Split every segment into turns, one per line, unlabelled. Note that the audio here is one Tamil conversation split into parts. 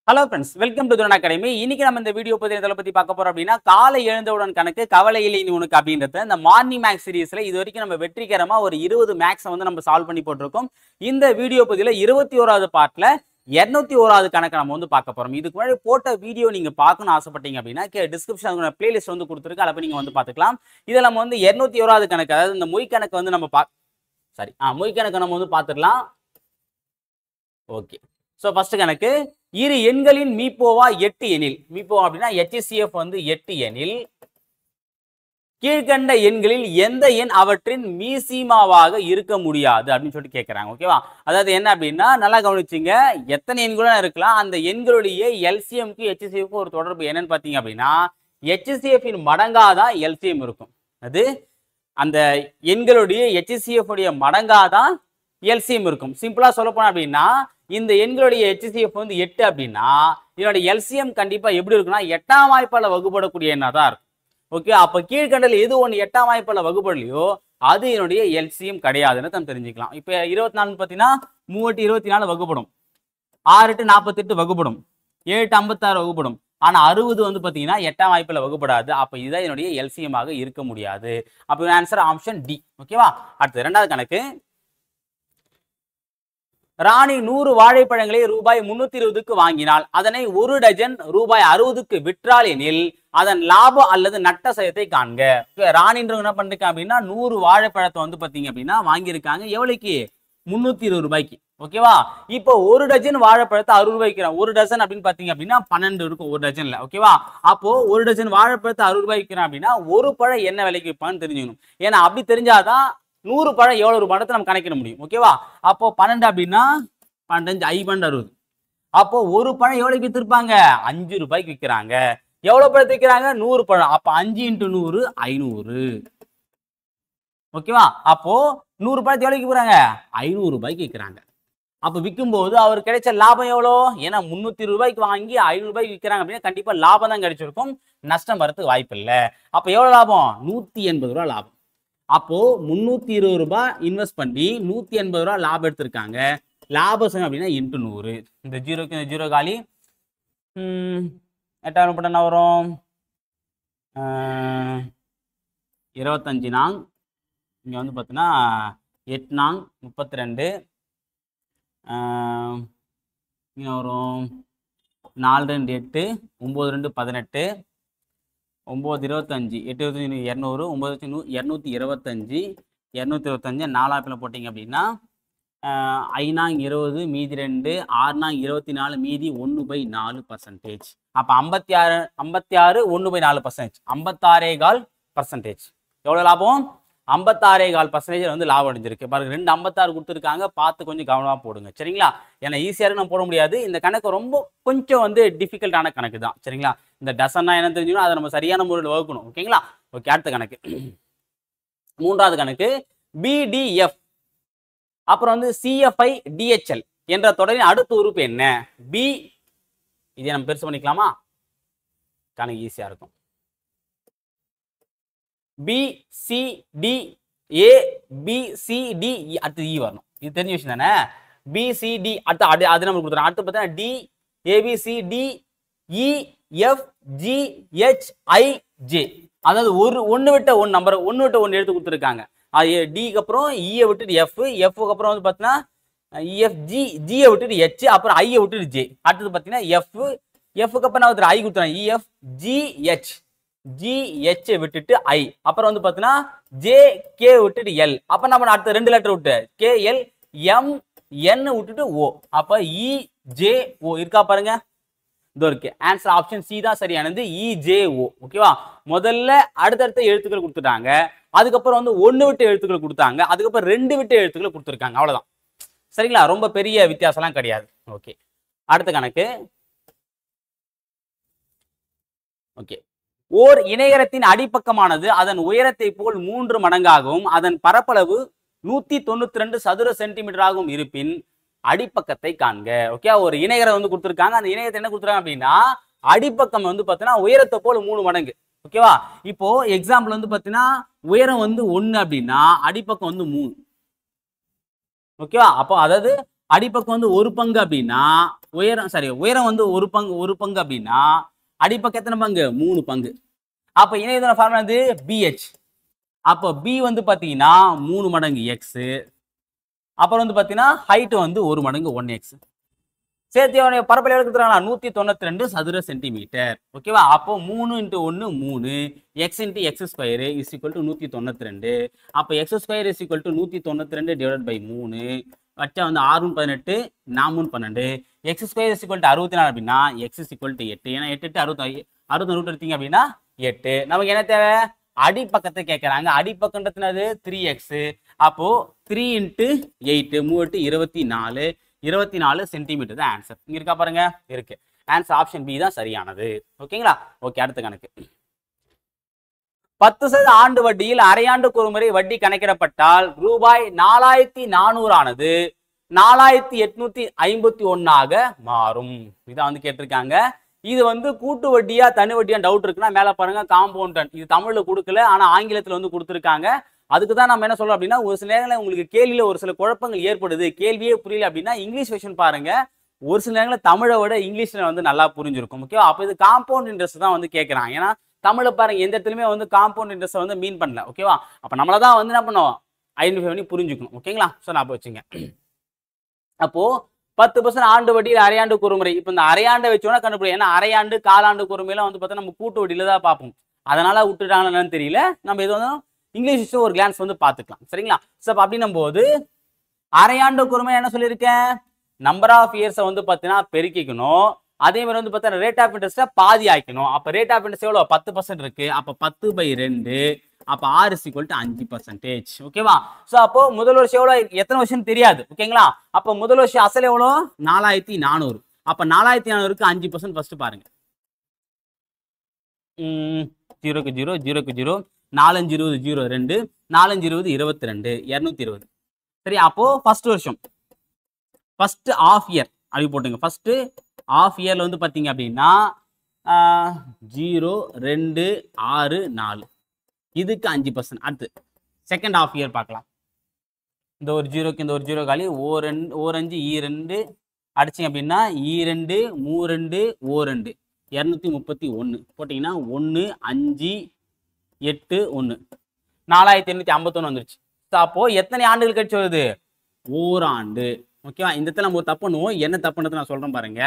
Hello friends, welcome to துரன் academy. இன்னைக்கு நம்ம இந்த வீடியோ பத்தி எதை பத்தி பார்க்க போறோம் அப்படின்னா, காலை எழுந்தவுடன் கணக்கு கவலை இல்லை நீ உனக்கு அப்படின்றத இந்த மார்னிங் மேக்ஸ் சீரிஸ்ல இது வரைக்கும் நம்ம வெற்றிகரமா ஒரு 20 மேக்ஸ் வந்து நம்ம சால்வ் பண்ணி போட்டிருக்கோம். இந்த வீடியோ பதில 21வது பார்ட்ல 201வது கணக்கு நம்ம வந்து பார்க்க போறோம். இதுக்கு முன்னாடி போட்ட வீடியோ நீங்க பார்க்கணும்னு ஆசைப்பட்டீங்க அப்படின்னா டிஸ்கிரிப்ஷன் பிளேலிஸ்ட் வந்து கொடுத்துருக்கு, அதை நீங்க வந்து பார்த்துக்கலாம். இதில் நம்ம வந்து 201வது கணக்கு, அதாவது இந்த மொய் கணக்கு வந்து நம்ம மொய் கணக்கு நம்ம வந்து பார்த்துடலாம். ஓகே, ஸோ ஃபர்ஸ்ட் கணக்கு, இரு எண்களின் மீப்போவா 8 எனில், மீப்போவா அப்படின்னா HCF வந்து 8 எனில் கீழ்கண்ட எண்களில் எந்த எண் அவற்றின் மீசிமாவாக இருக்க முடியாது அப்படின்னு சொல்லிட்டு கேட்கறாங்க. ஓகேவா, அதாவது என்ன அப்படின்னா நல்லா கவனிச்சுங்க, எத்தனை எண்களும் இருக்கலாம், அந்த எண்களுடைய எல்சிஎம்க்கு HCF ஒரு தொடர்பு என்னன்னு பார்த்தீங்க அப்படின்னா HCF இன் மடங்காதான் எல்சிஎம் இருக்கும். அது அந்த எண்களுடைய HCF உடைய மடங்காதான் எல்சிஎம் இருக்கும். சிம்பிளா சொல்ல போனா அப்படின்னா இந்த எண்களுடைய HCF வந்து 8 அப்படின்னா இதோட எல்சிஎம் கண்டிப்பா எப்படி இருக்குன்னா 8ஆம் வாய்ப்பால வகுப்படக்கூடிய எண்ணா தான் இருக்கும். ஓகே, அப்ப கீழ்கண்டல எது ஒன்று 8ஆம் வாய்ப்பால வகுப்படலையோ அது என்னுடைய எல்சிஎம் கிடையாதுன்னு நம்ம தெரிஞ்சுக்கலாம். இப்ப 24 பார்த்தீங்கன்னா 3 24 வகுப்படும், 6 48 வகுப்படும், 7 56 வகுப்படும். ஆனா 60 வந்து பாத்தீங்கன்னா 8ஆம் வாய்ப்பால வகுப்படாது. அப்ப இதுதான் என்னுடைய எல்சிஎம் ஆக இருக்க முடியாது. அப்ப ஆன்சர் ஆப்ஷன் டி. ஓகேவா, அடுத்து இரண்டாவது கணக்கு, ராணி 100 வாழைப்பழங்களை ரூபாய் 320க்கு வாங்கினால் அதனை ஒரு டஜன் ரூபாய் 60க்கு விற்றால் எனில் அதன் லாபம் அல்லது நட்ட சதத்தை காண்க. ராணின்றவங்க என்ன பண்ணிருக்காங்க அப்படின்னா 100 வாழைப்பழத்தை வந்து பாத்தீங்க அப்படின்னா வாங்கியிருக்காங்க. எவ்வளவுக்கு? 320 ரூபாய்க்கு. ஓகேவா, இப்போ ஒரு டஜன் வாழைப்பழத்தை 60 ரூபாய்க்கு, ஒரு டஜன் அப்படின்னு பாத்தீங்க அப்படின்னா 12 இருக்கும் ஒரு டஜன்ல. ஓகேவா, அப்போ ஒரு டஜன் வாழைப்பழத்தை 60 ரூபாய்க்கு அப்படின்னா ஒரு பழம் என்ன விலைக்கு விற்பான்னு தெரிஞ்சுக்கணும். ஏன்னா அப்படி தெரிஞ்சாதான் 100 பழம் எவ்வளவு ரூபாய் நம்ம கணக்கிட முடியும். ஓகேவா, அப்போ 12 அப்படின்னா 12 5 60. அப்போ ஒரு பழம் எவ்வளவுக்கு வித்திருப்பாங்க? 5 ரூபாய்க்கு விற்கிறாங்க. எவ்வளவு பழத்தை விற்கிறாங்க? 100 பழம். அப்ப 5 × 100 500. ஓகேவா, அப்போ 100 பழத்தை எவ்வளவுக்கு விற்கிறாங்க? 500 ரூபாய்க்கு விற்கிறாங்க. அப்ப விற்கும் போது அவர் கிடைச்ச லாபம் எவ்வளோ? ஏன்னா 320 ரூபாய்க்கு வாங்கி 500 ரூபாய்க்கு விற்கிறாங்க அப்படின்னா கண்டிப்பா லாபம் தான் கிடைச்சிருக்கும், நஷ்டம் வரதுக்கு வாய்ப்பு இல்லை. அப்ப எவ்வளவு லாபம்? 180 ரூபாய் லாபம். அப்போ 320 ரூபாய் இன்வெஸ்ட் பண்ணி 180 ரூபாய் லாபம் எடுத்திருக்காங்க. லாபம் அப்படின்னா × 100. இந்த ஜீரோக்கு இந்த ஜீரோ காலி. 8ஆயிரம் போட்டா என்ன வரும்? 25 நாங், இங்க வந்து பார்த்தீங்கன்னா 8 நாங் 32, இங்க வரும் 4 2 8, 9 2 18, 9 25, 8 25 200, 9 225, 225 4ஆப்பில் போட்டிங்க அப்படின்னா 5 நாங் 20, மீதி 2, 6 நாங் 24, மீதி 1/4%. அப்போ 56 1/4%, 56.25%. எவ்வளோ லாபம்? 56.25% வந்து லாபம் அடைஞ்சிருக்கு. பாருங்க, 2 56 கொடுத்துருக்காங்க, பார்த்து கொஞ்சம் கவனமாக போடுங்க சரிங்களா. ஏன்னா ஈஸியாக நம்ம போட முடியாது, இந்த கணக்கு ரொம்ப கொஞ்சம் வந்து டிஃபிகல்ட்டான கணக்கு தான் சரிங்களா. இந்த டசன்னா என்ன தெரிஞ்சுக்கணும், அதை நம்ம சரியான முறையில் வகுக்கணும். ஓகேங்களா. ஓகே, அடுத்த கணக்கு, மூன்றாவது கணக்கு, BDF அப்புறம் வந்து CFI DHL என்ற தொடரின் அடுத்த உறுப்பு என்ன? பி, இதை நம்ம பெருசு பண்ணிக்கலாமா, கணக்கு ஈஸியா இருக்கும். BCD ABCD அடுத்து E வரணும், இது தெரிஞ்ச விஷயம் தானே. BCD அடுத்து அது நம்ம கொடுத்துறோம். அடுத்து பார்த்தா D ABCD EFGHIJ, அதாவது ஒன்று விட்ட ஒன்று நம்பர், ஒன்று விட்ட ஒன்று எடுத்து கொடுத்துருக்காங்க. அது டிக்கு அப்புறம் இயை விட்டுட்டு எஃப்க்கு அப்புறம் வந்து பார்த்தீங்கன்னா EFG, ஜியை விட்டுட்டு H, அப்புறம் ஐயை விட்டுட்டு J. அடுத்தது பார்த்தீங்கன்னா எஃப்க்கு அப்புறம் நான் ஐ கொடுத்துறேன், EFGH, GH விட்டுட்டு ஐ, அப்புறம் வந்து பார்த்தீங்கன்னா JK விட்டுட்டு L, அப்போ நம்ம அடுத்த 2 லெட்டர் விட்டு KL MN விட்டுட்டு O, அப்போ EJO இருக்கா பாருங்க, இதோ இருக்கு. ஆன்சர் ஆப்ஷன் சி தான் சரியானது, EJO. ஓகேவா, முதல்ல அடுத்தடுத்த எழுத்துக்கள் கொடுத்துட்டாங்க, அதுக்கப்புறம் வந்து 1 விட்டு எழுத்துக்கள் கொடுத்தாங்க, அதுக்கப்புறம் 2 விட்டு எழுத்துக்கள் கொடுத்துருக்காங்க, அவ்வளவுதான் சரிங்களா. ரொம்ப பெரிய வித்தியாசம்லாம் கிடையாது. ஓகே, அடுத்த கணக்கு. ஓகே, ஓர் இணையகத்தின் அடிப்பக்கமானது அதன் உயரத்தை போல் 3 மடங்காகவும் அதன் பரப்பளவு 192 சதுர சென்டிமீட்டராகவும் இருப்பின் அடிப்பக்கத்தை காண்க. ஓகே, ஒரு இணையகரை வந்து கொடுத்துருக்காங்க, அந்த இணையத்தை என்ன கொடுத்துருக்காங்க அப்படின்னா அடிப்பக்கம் வந்து பார்த்தீங்கன்னா உயரத்தை போல் 3 மடங்கு. ஓகேவா, இப்போ எக்ஸாம்பிள் வந்து பார்த்தீங்கன்னா உயரம் வந்து 1 அப்படின்னா அடிப்பக்கம் வந்து 3. ஓகேவா, அப்போ அதாவது அடிப்பக்கம் வந்து 1 பங்கு அப்படின்னா உயரம் வந்து ஒரு பங்கு அப்படின்னா அடிப்பக்கம் எத்தனை பங்கு 3 பங்கு. அப்ப இணையதள ஃபார்முலா வந்து BH. அப்போ B வந்து பாத்தீங்கன்னா 3 மடங்கு x, அப்புறம் வந்து பாத்தீங்கன்னா ஹைட் வந்து 1 மடங்கு 1x. சேர்த்து பரப்பளவு எடுத்துறாங்களா 192 சதுர சென்டிமீட்டர். ஓகேவா? அப்போ 3 × 1 3 x × x² is equal to 192. அப்போ x² is equal to 192 divided by 3. வச்சா வந்து 6 18 4 12. x² is equal to 64 அப்படின்னா x is equal to 8. ஏன்னா 8 8 60 ரூட் எடுத்தீங்க அப்படின்னா 8. நமக்கு என்ன தேவை? அடிப்பக்கத்தை கேட்கறாங்க. அடிப்பக்கம்ன்றது 3x. அப்போ 3 × 8 3 8 24 சென்டிமீட்டர் தான் ஆன்சர். இங்க இருக்கா பாருங்க, இருக்கு. ஆன்சர் ஆப்ஷன் பி தான் சரியானது. ஓகேங்களா? ஓகே, அடுத்த கணக்கு. 10% ஆண்டு வட்டியில் அரையாண்டுக்கு ஒரு முறை வட்டி கணக்கிடப்பட்டால் ரூபாய் 4400 ஆனது 4851 மாறும். இதான் வந்து கேட்டிருக்காங்க. இது வந்து கூட்டு வட்டியா தனி வட்டியா டவுட் இருக்குன்னா மேல பாருங்க காம்பவுண்ட். இது தமிழ்ல கொடுக்கல, ஆனா ஆங்கிலத்துல வந்து கொடுத்துருக்காங்க. அதுக்கு தான் நம்ம என்ன சொல்றோம் அப்படின்னா, ஒரு சில நேரங்களில் உங்களுக்கு கேள்வியில ஒரு சில குழப்பங்கள் ஏற்படுது, கேள்வியே புரியல அப்படின்னா இங்கிலீஷ் வெர்ஷன் பாருங்க. ஒரு சில நேரங்களில் தமிழை விட இங்கிலீஷ்ல வந்து நல்லா புரிஞ்சிருக்கும். ஓகேவா? அப்போ இது காம்பவுண்ட் இன்ட்ரெஸ்ட் தான் வந்து கேட்கறாங்க. ஏன்னா தமிழை பாருங்க எந்த இடத்துலயுமே வந்து காம்பவுண்ட் இன்ட்ரெஸ்ட் வந்து மீன் பண்ணல. ஓகேவா? அப்ப நம்மள தான் வந்து என்ன பண்ணுவோம், ஐடென்டிஃபை பண்ணி புரிஞ்சுக்கணும். ஓகேங்களா? ஸோ நான் வச்சுங்க. அப்போ 10% ஆண்டு வட்டியில் அரையாண்டுக்கு ஒரு முறை. இப்போ இந்த அரையாண்டை வச்சோன்னா கண்டுபிடிக்கும். ஏன்னா அரையாண்டு காலாண்டுக்கு ஒரு முறையெல்லாம் வந்து பார்த்தா நம்ம கூட்டு வட்டியில தான் பார்ப்போம். அதனால விட்டுட்டாங்கன்னு தெரியல. நம்ம இது வந்து இங்கிலீஷ் ஒரு கிளான்ஸ் வந்து பார்த்துக்கலாம். சரிங்களா? ஸோ அப்படின்னும் போது அரையாண்டுக்கு ஒரு முறை என்ன சொல்லியிருக்கேன், நம்பர் ஆஃப் இயர்ஸை வந்து பார்த்தீங்கன்னா பெருக்கிக்கணும். அதே மாதிரி வந்து பார்த்தா ரேட் ஆஃப் இன்ட்ரெஸ்ட்டை பாதி ஆக்கணும். அப்போ ரேட் ஆஃப் இன்ட்ரெஸ்ட் எவ்வளோ 10% இருக்கு. அப்போ 10/2. அப்போ R is equal to 5%. ஓகேவா? ஸோ அப்போ முதல் வருஷம் எவ்வளோ, எத்தனை வருஷம் தெரியாது. ஓகேங்களா? அப்போ முதல் வருஷம் அசல் எவ்வளோ 4400. அப்போ 4400க்கு 5% ஃபர்ஸ்ட் பாருங்க. 0 க்கு 0 0 க்கு 0 4 5 20 0 2 4 5 20 22 220. சரி, அப்போ ஃபர்ஸ்ட் வருஷம் ஃபர்ஸ்ட் ஆஃப் இயர் அப்படி போட்டுங்க. ஃபர்ஸ்ட் ஆஃப் இயர்ல வந்து பார்த்தீங்க அப்படின்னா 0 2 6 4 இதுக்கு 5%. அடுத்து செகண்ட் ஆஃப் இயர் பார்க்கலாம். இந்த ஒரு 0க்கு இந்த ஒரு 0 காலி ஓர் 5 2 அடிச்சிங்க அப்படின்னா 2 3 2 231 போட்டிங்கன்னா 1 5 8 1 4851 வந்துருச்சு. அப்போ எத்தனை ஆண்டுகள் கழிச்சு வருது? ஓராண்டு. ஓகேவா? இந்த இடத்துல நம்ம தப்பு பண்ணுவோம். என்ன தப்புன்றது நான் சொல்றேன் பாருங்க.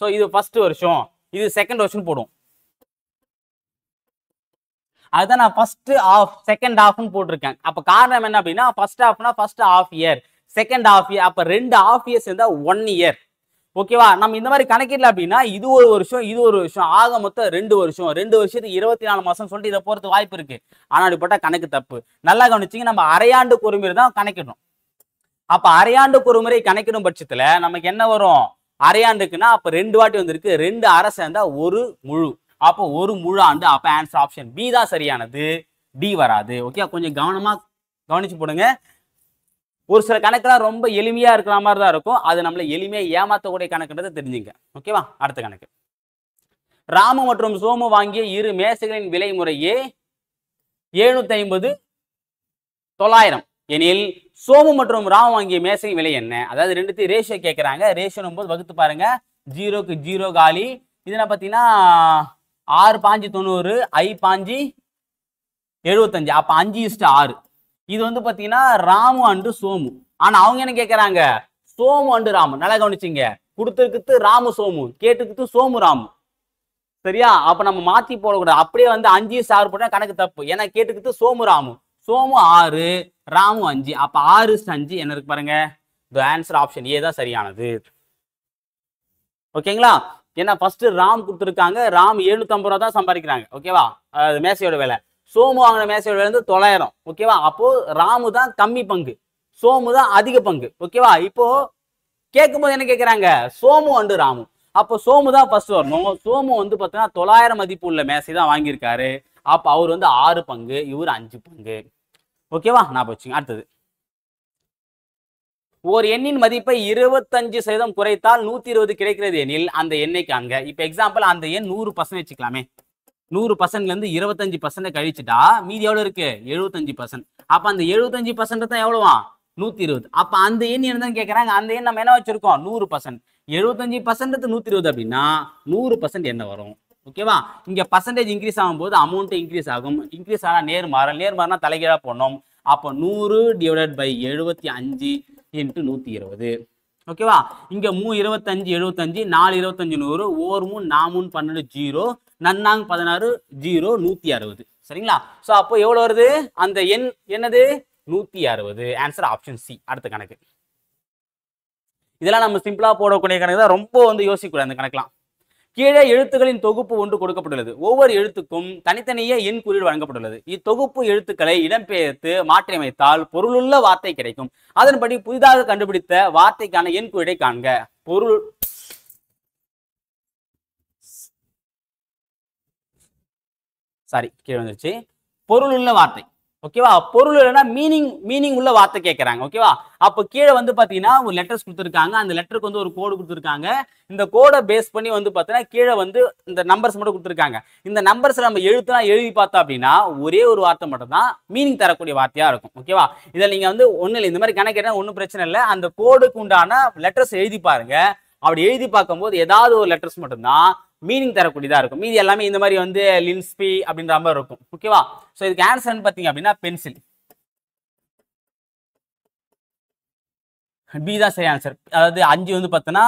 ஸோ இது ஃபர்ஸ்ட் வருஷம், இது செகண்ட் வருஷம் போடும். அதுதான் நான் ஃபர்ஸ்ட் ஆஃப் செகண்ட் ஆஃப்னு போட்டிருக்கேன். அப்ப காரணம் என்ன அப்படின்னா, ஃபர்ஸ்ட் ஆஃப்னா first of year, second of year. அப்ப 2 ஆஃப் இயர்ஸ் இருந்தா 1 இயர். ஓகேவா? நம்ம இந்த மாதிரி கணக்கிடல அப்படின்னா இது ஒரு வருஷம் இது ஒரு வருஷம் ஆக மொத்தம் 2 வருஷம். 2 வருஷத்துக்கு 24 மாசம் சொல்லிட்டு இதை போறது வாய்ப்பு இருக்கு. ஆனா அப்படிப்பட்ட கணக்கு தப்பு. நல்லா கவனிச்சிங்க. நம்ம அரையாண்டுக்கு ஒரு முறை தான் கணக்கிடணும். அப்ப அரையாண்டுக்கு ஒரு முறை கணக்கிடும் பட்சத்துல நமக்கு என்ன வரும்? அரையாண்டுக்குன்னா அப்ப 2 வாட்டி வந்திருக்கு. 2 அரை சேர்ந்தா 1 முழு. அப்போ 1 முழு ஆண்டு. அப்ப ஆன்சர் ஆப்ஷன் பி தான் சரியானது, டி வராது. ஓகே, கொஞ்சம் கவனமா கவனிச்சு போடுங்க. ஒரு சில கணக்கெல்லாம் ரொம்ப எளிமையா இருக்கிற மாதிரி தான் இருக்கும். அது நம்மள எளிமையா ஏமாத்தக்கூடிய கணக்குன்றதை தெரிஞ்சுங்க. ஓகேவா? அடுத்த கணக்கு. ராமு மற்றும் சோமு வாங்கிய இரு மேசைகளின் விலை முறையே 750 900 எனில் சோமு மற்றும் ராமு வாங்கிய மேசையின் விலை என்ன? அதாவது ரெண்டுத்தையும் ரேஷியோ கேட்கறாங்க. ரேஷியோ போது வகுத்து பாருங்க. 0க்கு 0 காலி. இதுல பாத்தீங்கன்னா 6 5 90 I 5 75. அப்ப 5:6. இது வந்து பாத்தீங்கன்னா ராமு அண்டு சோமு. ஆனா அவங்க என்ன கேட்கறாங்க? சோமு அண்டு ராமு. நல்லா கவனிச்சிங்க. கொடுத்துருக்கு ராமு சோமு, கேட்டுக்கிட்டு சோமு ராமு. சரியா? அப்ப நம்ம மாத்தி போடக்கூடாது. அப்படியே வந்து 5:6 போட்டா கணக்கு தப்பு. ஏன்னா கேட்டுக்கிட்டு சோமு ராமு. சோமு 6 ராமு 5. அப்ப 6:5 என்ன இருக்கு பாருங்க. தி ஆன்சர் ஆப்ஷன் ஏ தான் சரியானது. ஓகேங்களா? ஏன்னா ஃபர்ஸ்ட் ராம் கொடுத்துருக்காங்க. ராம் 750 ரூபா தான் சம்பாதிக்கிறாங்க. ஓகேவா? மேசையோட வேலை. சோமு வாங்கின மேசையோட வேலை வந்து 900. ஓகேவா? அப்போ ராமு தான் கம்மி பங்கு, சோமு தான் அதிக பங்கு. ஓகேவா? இப்போ கேட்கும்போது என்ன கேட்கறாங்க? சோமு அண்டு ராமு. அப்போ சோமு தான் ஃபர்ஸ்ட் வரணும். சோமு வந்து பார்த்தீங்கன்னா 900 மதிப்பு உள்ள மேசை தான் வாங்கியிருக்காரு. அப்போ அவர் வந்து 6 பங்கு, இவர் 5 பங்கு. ஓகேவா? நான் போச்சுங்க. அடுத்தது, ஒரு எண்ணின் மதிப்பை 25% குறைத்தால் 120 கிடைக்கிறது எனில் அந்த எண்ணை காண்க. இப்ப எக்ஸாம்பிள் அந்த எண் 100% வச்சுக்கலாமே. 100%ல இருந்து 25% கழிச்சுட்டா மீதி எவ்வளவு இருக்கு? 75%. அப்ப அந்த 75% தான் எவ்வளவா? 120. அப்ப அந்த எண் என்னதான் கேட்கறாங்க. அந்த எண் நம்ம என்ன வச்சிருக்கோம்? 100%. 75% 120 அப்படின்னா 100% என்ன வரும்? ஓகேவா? இங்க பர்சன்டேஜ் இன்க்ரீஸ் ஆகும்போது அமௌண்ட் இன்க்ரீஸ் ஆகும். இன்க்ரீஸ் ஆனா நேர்மாறா தலைகீழா போடணும். அப்போ 100 டிவைடட் பை 75 இன்ட்டு 120. ஓகேவா? இங்க 25 75 4 25 100 ஓர் 3 4 12 0 நன்னாங் 16 0 160. சரிங்களா? சோ அப்போ எவ்வளவு வருது? அந்த எண் என்னது? 160. Answer option C. அடுத்த கணக்கு. இதெல்லாம் நம்ம சிம்பிளா போடக்கூடிய கணக்கு தான். ரொம்ப வந்து யோசிக்கக்கூடாது அந்த கணக்கெல்லாம். கீழே எழுத்துக்களின் தொகுப்பு ஒன்று கொடுக்கப்பட்டுள்ளது. ஒவ்வொரு எழுத்துக்கும் தனித்தனியே எண் குறியீடு வழங்கப்பட்டுள்ளது. இத்தொகுப்பு எழுத்துக்களை இடம்பெயர்த்து மாற்றியமைத்தால் பொருளுள்ள வார்த்தை கிடைக்கும். அதன்படி புதிதாக கண்டுபிடித்த வார்த்தைக்கான எண் குறியீடை காண்க. பொருள் கீழே வந்துருச்சு. பொருளுள்ள வார்த்தை. ஓகேவா? பொருள் இல்லைன்னா மீனிங் உள்ள வார்த்தை கேட்கறாங்க. ஓகேவா? அப்ப கீழே வந்து பாத்தீங்கன்னா ஒரு லெட்டர்ஸ் கொடுத்துருக்காங்க. அந்த லெட்டருக்கு வந்து ஒரு கோடு கொடுத்துருக்காங்க. இந்த கோடை பேஸ் பண்ணி வந்து பாத்தீங்கன்னா கீழே வந்து இந்த நம்பர்ஸ் மட்டும் கொடுத்துருக்காங்க. இந்த நம்பர்ஸ் நம்ம எழுத்துலாம் எழுதி பார்த்தோம் அப்படின்னா ஒரே ஒரு வார்த்தை மட்டும் தான் மீனிங் தரக்கூடிய வார்த்தையா இருக்கும். ஓகேவா? இதில் நீங்க வந்து ஒண்ணு இல்லை, இந்த மாதிரி கணக்கு ஒன்றும் பிரச்சனை இல்லை. அந்த கோடுக்கு உண்டான லெட்டர்ஸ் எழுதி பாருங்க. அப்படி எழுதி பார்க்கும்போது ஏதாவது ஒரு லெட்டர்ஸ் மட்டும்தான் மீனிங் தரக்கூடியதா இருக்கும். மீதி எல்லாமே இந்த மாதிரி வந்து லின்ஸ்பி அப்படின்ற மாதிரி இருக்கும். ஓகேவா? சோ இதுக்கு ஆன்சர் பாத்தீங்க அப்படின்னா பென்சில். பி தான் சரி ஆன்சர். அதாவது 5 வந்து பார்த்தோன்னா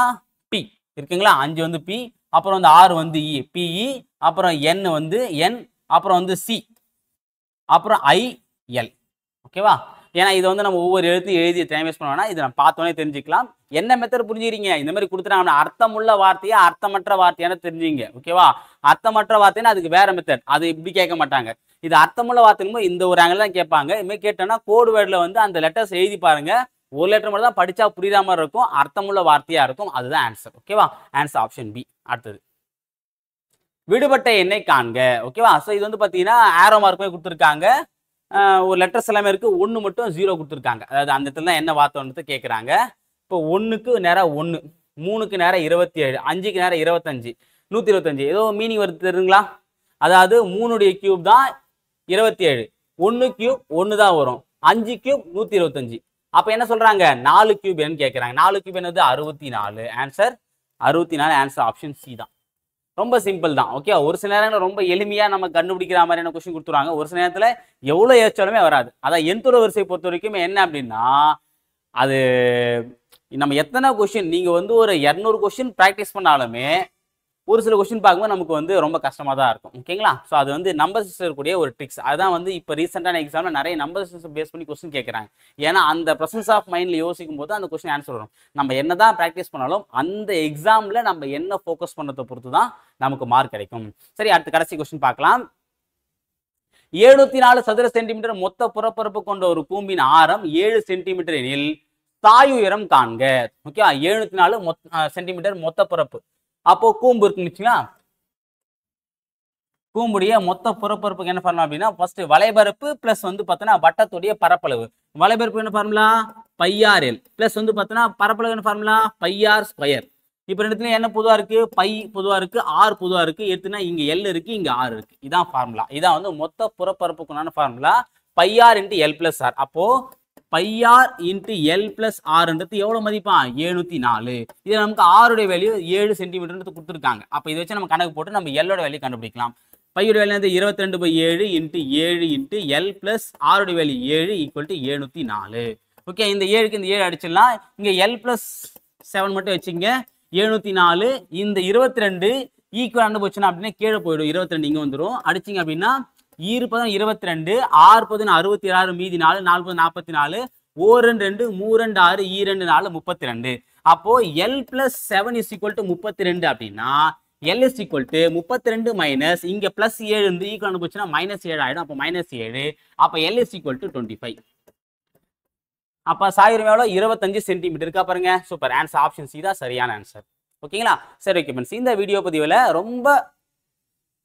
பி இருக்குங்களா? 5 வந்து பி, அப்புறம் வந்து 6 வந்து இ பிஇ, அப்புறம் என் வந்து என், அப்புறம் வந்து சி, அப்புறம் ஐ எல். ஓகேவா? ஏன்னா இது வந்து நம்ம ஒவ்வொரு எழுத்து எழுதி டைம் வேஸ்ட் பண்ணுவோம்னா இது நம்ம பார்த்தோன்னே தெரிஞ்சுக்கலாம். என்ன மெத்தட் புரிஞ்சுக்கிறீங்க? இந்த மாதிரி கொடுத்துட்டாங்கன்னா அர்த்தமுள்ள வார்த்தையா அர்த்தமற்ற வார்த்தையான தெரிஞ்சுங்க. ஓகேவா? அர்த்தமற்ற வார்த்தைன்னா அதுக்கு வேற மெத்தட். அது இப்படி கேட்க மாட்டாங்க. இது அர்த்தமுள்ள வார்த்தைக்கும் இந்த ஒரு ஆங்கிள் தான் கேட்பாங்க. இதுமாதிரி கேட்டோன்னா கோடு வேர்டில் வந்து அந்த லெட்டர்ஸ் எழுதி பாருங்க. ஒரு லெட்டர் மட்டும் தான் படிச்சா புரியாத மாதிரி இருக்கும். அர்த்தமுள்ள வார்த்தையா இருக்கும். அதுதான் ஆன்சர். ஓகேவா? Answer option B. அடுத்தது விடுபட்ட எண்ணை காண்க. ஓகேவா? ஸோ இது வந்து பார்த்தீங்கன்னா ஆரோ மார்க்குமே கொடுத்துருக்காங்க. ஒரு லெட்டர்ஸ் எல்லாமே இருக்கு. 1 மட்டும் 0 கொடுத்துருக்காங்க. அதாவது அந்த இடத்துல தான் என்ன வார்த்தைன்றது கேட்குறாங்க. இப்போ 1க்கு நேராக 1, 3க்கு நேராக 27, 5க்கு நேராக 25, 125 ஏதோ மீனிங் வருது தெரியுங்களா? அதாவது 3 கியூப் தான் 27, 1 கியூப் 1 தான் வரும், 5 கியூப் 125. அப்போ என்ன சொல்றாங்க? 4 கியூப் என்னன்னு கேட்குறாங்க. 4 கியூப் என்னது? 64. ஆன்சர் 64. ஆன்சர் ஆப்ஷன் சி தான். ரொம்ப சிம்பிள் தான். ஓகே, ஒரு சில நேரங்கள் ரொம்ப எளிமையா நம்ம கண்டுபிடிக்கிற மாதிரியான கொஸ்டின் கொடுத்துருவாங்க. ஒரு சில நேரத்துல எவ்வளவு யோசிச்சாலுமே வராது. அதான் எண்துறை வரிசை பொறுத்த வரைக்கும் என்ன அப்படின்னா, அது நம்ம எத்தனை கொஸ்டின் நீங்க வந்து ஒரு 200 கொஸ்டின் ப்ராக்டிஸ் பண்ணாலுமே ஒரு சில கொஸ்டின் பார்க்கும்போது நமக்கு வந்து ரொம்ப கஷ்டமா தான் இருக்கும். ஓகேங்களா? ஸோ அது வந்து நம்பர்ஸ் இருக்கக்கூடிய ஒரு ட்ரிக்ஸ். அதுதான் வந்து இப்போ ரீசெண்டான எக்ஸாம்ல நிறைய நம்பர்ஸ் பேஸ் பண்ணி கொஸ்டின் கேட்குறாங்க. ஏன்னா அந்த ப்ரெசன்ஸ் ஆஃப் மைண்ட்ல யோசிக்கும் போது அந்த கொஸ்டின் ஆன்சர் வரும். நம்ம என்னதான் ப்ராக்டிஸ் பண்ணாலும் அந்த எக்ஸாம்ல நம்ம என்ன ஃபோக்கஸ் பண்ணதை பொறுத்து தான் நமக்கு மார்க் கிடைக்கும். சரி, அடுத்து கடைசி கொஸ்டின் பார்க்கலாம். 704 சதுர சென்டிமீட்டர் மொத்த புறப்பரப்பு கொண்ட ஒரு கூம்பின் ஆரம் 7 சென்டிமீட்டர் எனில் தாயுயரம் காண்க. ஓகே, 704 சென்டிமீட்டர் மொத்த பரப்பு. அப்போ கூம்பு இருக்குன்னு கூம்புடைய மொத்த புறப்பரப்புக்கு என்ன பண்ணலாம் அப்படின்னா, ஃபர்ஸ்ட் வலைபரப்பு பிளஸ் வந்து பார்த்தோன்னா வட்டத்துடைய பரப்பளவு. வலைபரப்பு என்ன ஃபார்முலா? πr/l பிளஸ் வந்து பார்த்தோன்னா பரப்பளவு என்ன ஃபார்முலா? πr². இப்போ ரெண்டுத்துல என்ன பொதுவா இருக்கு? பை பொதுவா இருக்கு, ஆர் பொதுவா இருக்கு. எடுத்துனா இங்க எல் இருக்கு, இங்க ஆர் இருக்கு. இதான் ஃபார்முலா. இதான் வந்து மொத்த புறப்பரப்புக்குண்டான ஃபார்முலா. πr × l + r. அப்போ πr × l + rன்றது எவ்வளவு மதிப்பா? 704. இது நமக்கு ஆருடைய வேல்யூ 7 சென்டிமீட்டர் கொடுத்துருக்காங்க. அப்போ இதை வச்சு நம்ம கணக்கு போட்டு நம்ம எல்லோட வேல்யூ கண்டுபிடிக்கலாம். பையோட வேல்யூ வந்து 22/7 × 7 × l + ஆருடைய வேல்யூ 7 = 704. ஓகே, இந்த 7க்கு இந்த 7 அடிச்சிடலாம். இங்க l + 7 மட்டும் வச்சுங்க. 704. இந்த 22 ஈக்குவல் போச்சுன்னா அப்படின்னா கீழே போயிடும். 22 இங்க வந்துடும். அடிச்சிங்க அப்படின்னா 22, 6 66, மீதி 4, 4 44, 1 2 3 6, 2 4 32. அப்போ l + 7 = 32 அப்படின்னா l = 32 மைனஸ் இங்க +7 இருந்து ஈக்குவல் போச்சுன்னா -7 ஆயிடும். அப்போ -7. அப்போ l = 25. அப்ப சாயுரம் எவ்வளோ? 25 சென்டிமீட்டர் இருக்கா பாருங்க. சூப்பர். ஆன்சர் ஆப்ஷன் சி தான் சரியான ஆன்சர். ஓகேங்களா? சரி, ஓகே ஃப்ரெண்ட்ஸ், இந்த வீடியோ பதிவில் ரொம்ப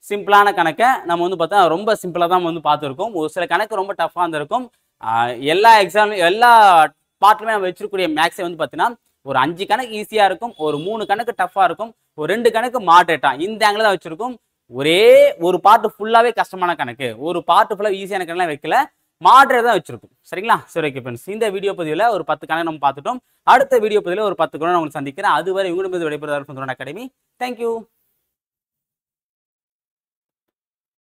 சிம்பிளான கணக்கை நம்ம வந்து பார்த்தா ரொம்ப சிம்பிளாக தான் வந்து பார்த்துருக்கோம். ஒரு சில கணக்கு ரொம்ப டஃப்பாக இருந்திருக்கும். எல்லா எக்ஸாம்லையும் எல்லா பார்ட்லுமே நம்ம வச்சிருக்கக்கூடிய மேக்ஸை வந்து பார்த்தீங்கன்னா ஒரு 5 கணக்கு ஈஸியாக இருக்கும், ஒரு 3 கணக்கு டஃப்பாக இருக்கும், ஒரு 2 கணக்கு மாடரேட்டாக இந்த ஆங்கிள் தான் வச்சிருக்கும். ஒரே ஒரு பார்ட் ஃபுல்லாகவே கஷ்டமான கணக்கு, ஒரு பார்ட் ஃபுல்லாக ஈஸியான கணக்கெல்லாம் வைக்கல. மாடரேட் தான் வச்சிருக்கும். சரிங்களா? சரி ஓகே ஃப்ரெண்ட்ஸ், இந்த வீடியோ பதிவில் ஒரு 10 கணக்கு நம்ம பார்த்துட்டோம். அடுத்த வீடியோ பதிவில் ஒரு 10 கணக்கு நான் உங்களுக்கு சந்திக்கிறேன். அதுவரை உங்களிடமிருந்து விடைபெறுவதற்கு அகாடமி. தேங்க்யூ.